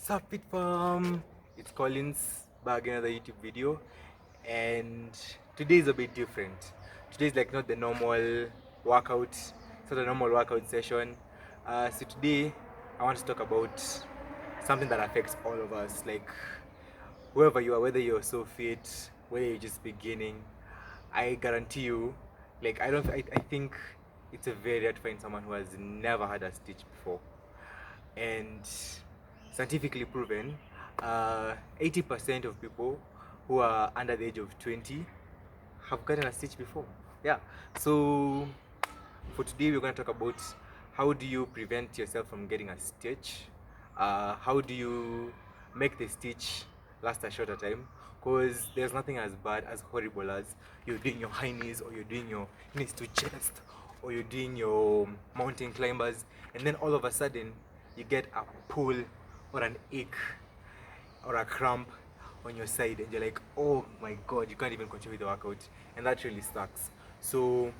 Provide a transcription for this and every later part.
Sup it fam, it's Collins back in another YouTube video, and today is a bit different. Today is like not the normal workout, it's not a normal workout session. So today I want to talk about something that affects all of us, like whoever you are, whether you're so fit, whether you're just beginning. I guarantee you, like I think it's a very rare to find someone who has never had a stitch before, and scientifically proven, 80% of people who are under the age of 20 have gotten a stitch before. Yeah, so for today we're going to talk about how do you prevent yourself from getting a stitch, how do you make the stitch last a shorter time, because there's nothing as bad, as horrible as you're doing your high knees, or you're doing your knees to chest, or you're doing your mountain climbers, and then all of a sudden you get a pull or an ache or a cramp on your side, and you're like, oh my god, you can't even continue with the workout, and that really sucks. So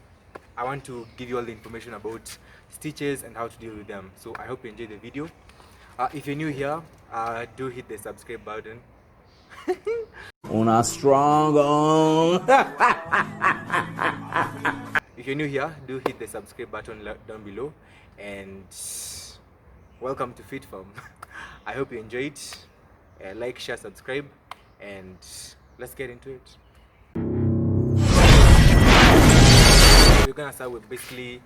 I want to give you all the information about stitches and how to deal with them. So I hope you enjoy the video. If you're new here, do hit the subscribe button. Una strong. If you're new here, do hit the subscribe button down below, and welcome to Fit Farm. I hope you enjoyed. Like, share, subscribe, and let's get into it. We're gonna start with basically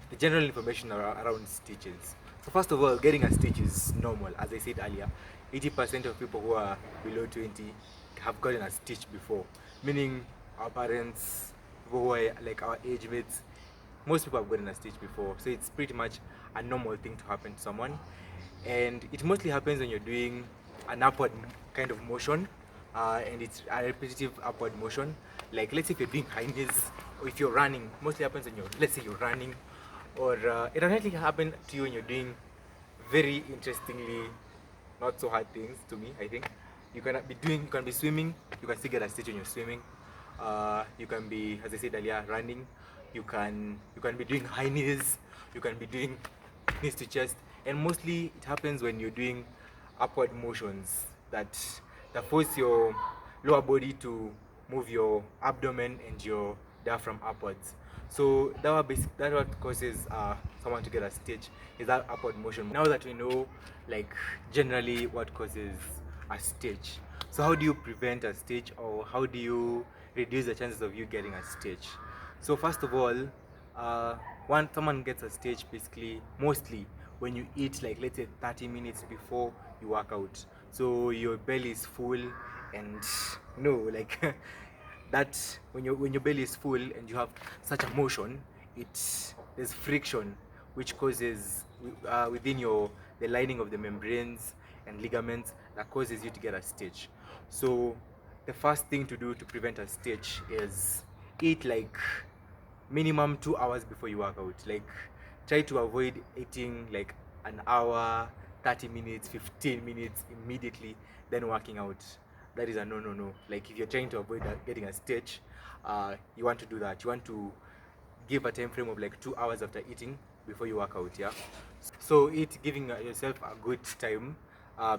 the general information around stitches. So first of all, getting a stitch is normal. As I said earlier, 80% of people who are below 20 have gotten a stitch before, meaning our parents, people who are like our age mates, most people have gotten a stitch before. So it's pretty much a normal thing to happen to someone, and it mostly happens when you're doing an upward kind of motion, and it's a repetitive upward motion. Like, let's say if you're doing high knees, or if you're running, mostly happens when let's say you're running, or it can actually happen to you when you're doing very interestingly not so hard things. To me, I think you can be swimming, you can still get a stitch when you're swimming. You can be, as I said earlier, running. You can be doing high knees, you can be doing knees to chest, and mostly it happens when you're doing upward motions that force your lower body to move your abdomen and your diaphragm upwards. So that what causes someone to get a stitch, is that upward motion. Now that we know, like, generally what causes a stitch, so how do you prevent a stitch, or how do you reduce the chances of you getting a stitch? So first of all, when someone gets a stitch, basically mostly when you eat, like, let's say 30 minutes before you work out, so your belly is full, and no, like that, when your belly is full and you have such a motion, there's friction which causes within the lining of the membranes and ligaments, that causes you to get a stitch. So the first thing to do to prevent a stitch is eat like minimum 2 hours before you work out. Like, try to avoid eating like an hour, 30 minutes, 15 minutes immediately then working out. That is a no. Like, if you're trying to avoid getting a stitch, you want to do that. You want to give a time frame of like 2 hours after eating before you work out. Yeah, so giving yourself a good time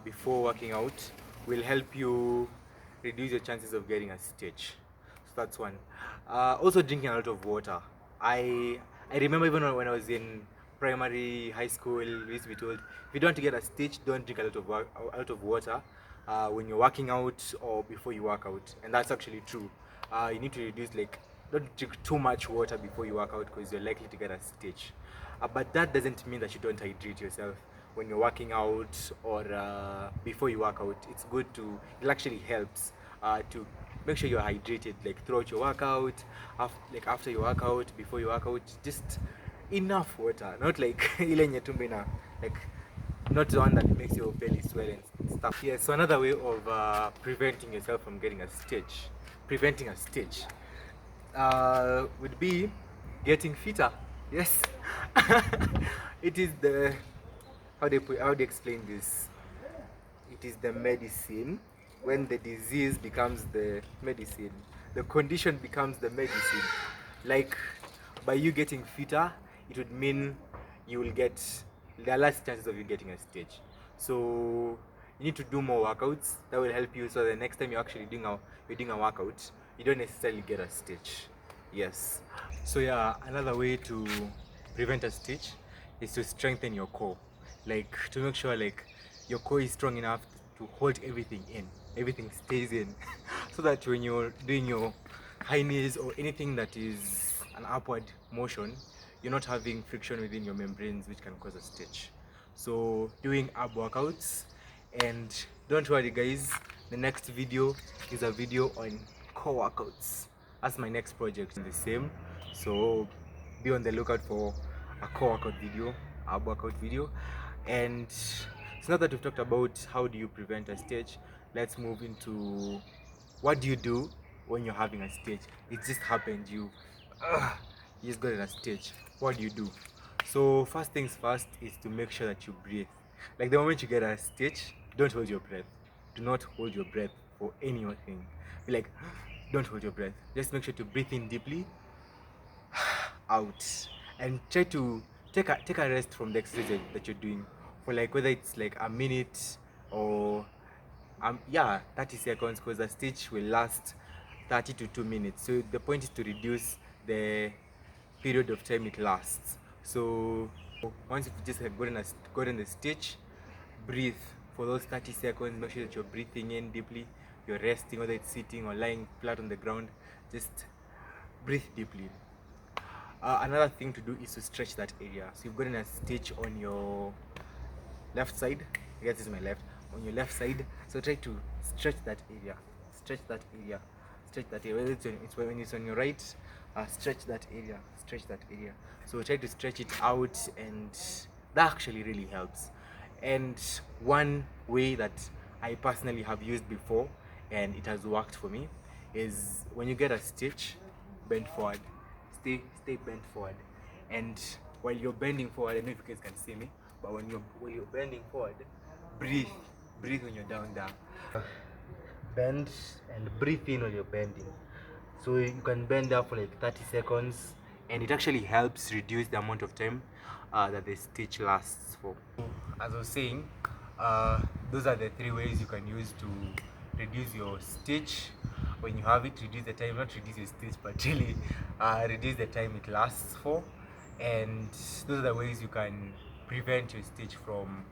before working out will help you reduce your chances of getting a stitch. So that's one. Also, drinking a lot of water. I remember even when I was in primary, high school, we used to be told, if you don't want to get a stitch, don't drink a lot of water when you're working out or before you work out. And that's actually true. You need to reduce, like, don't drink too much water before you work out, because you're likely to get a stitch. But that doesn't mean that you don't hydrate yourself when you're working out, or before you work out. It actually helps to make sure you're hydrated, like throughout your workout, like after your workout, before you work out, just enough water, not like ile yenye tumbo like, not the one that makes your belly swell and stuff. Yeah, so another way of preventing yourself from getting preventing a stitch would be getting fitter. Yes. It is the, how do you explain this? It is the medicine. When the disease becomes the medicine, the condition becomes the medicine. Like, by you getting fitter, it would mean you will get the less chances of you getting a stitch. So you need to do more workouts that will help you, so the next time you're actually doing a workout, you don't necessarily get a stitch. Yes. So yeah, another way to prevent a stitch is to strengthen your core, like to make sure like your core is strong enough to hold everything in, everything stays in, so that when you're doing your high knees or anything that is an upward motion, you're not having friction within your membranes, which can cause a stitch. So doing ab workouts, and don't worry guys, the next video is a video on core workouts. That's my next project, the same. So be on the lookout for a core workout video, ab workout video. And it's not that we've talked about how do you prevent a stitch, let's move into what do you do when you're having a stitch. It just happened, you just got in a stitch. What do you do? So first things first is to make sure that you breathe. Like the moment you get a stitch, don't hold your breath. Do not hold your breath for anything. Be like, don't hold your breath. Just make sure to breathe in deeply, out, and try to take a rest from the exercise that you're doing for like whether it's like a minute or yeah, 30 seconds, because the stitch will last 30 to 2 minutes. So the point is to reduce the period of time it lasts. So once you've just gotten the stitch, breathe for those 30 seconds. Make sure that you're breathing in deeply, you're resting, whether it's sitting or lying flat on the ground. Just breathe deeply. Another thing to do is to stretch that area. So you've gotten a stitch on your left side. I guess this is my left. On your left side, so try to stretch that area, stretch that area, stretch that area. Whether when it's on your right, stretch that area, stretch that area. So try to stretch it out, and that actually really helps. And one way that I personally have used before, and it has worked for me, is when you get a stitch, bend forward, stay bent forward, and while you're bending forward, I don't know if you guys can see me, but when you're bending forward, breathe when you're down there. Bend and breathe in when you're bending. So you can bend up for like 30 seconds, and it actually helps reduce the amount of time that the stitch lasts for. As I was saying, those are the 3 ways you can use to reduce your stitch when you have it. Reduce the time, not reduce your stitch, but really reduce the time it lasts for. And those are the ways you can prevent your stitch from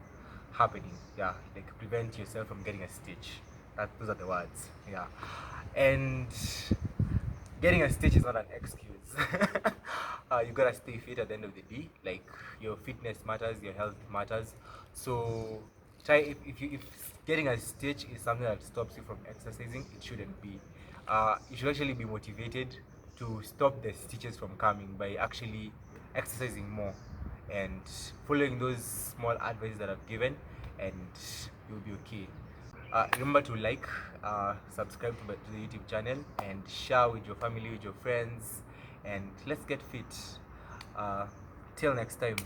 happening. Yeah, like prevent yourself from getting a stitch. Those are the words. Yeah. And getting a stitch is not an excuse. You gotta stay fit at the end of the day. Like your fitness matters, your health matters. So try, if getting a stitch is something that stops you from exercising, it shouldn't be. You should actually be motivated to stop the stitches from coming by actually exercising more and following those small advices that I've given, and you'll be okay. Remember to like, subscribe to the YouTube channel, and share with your family, with your friends, and let's get fit. Till next time.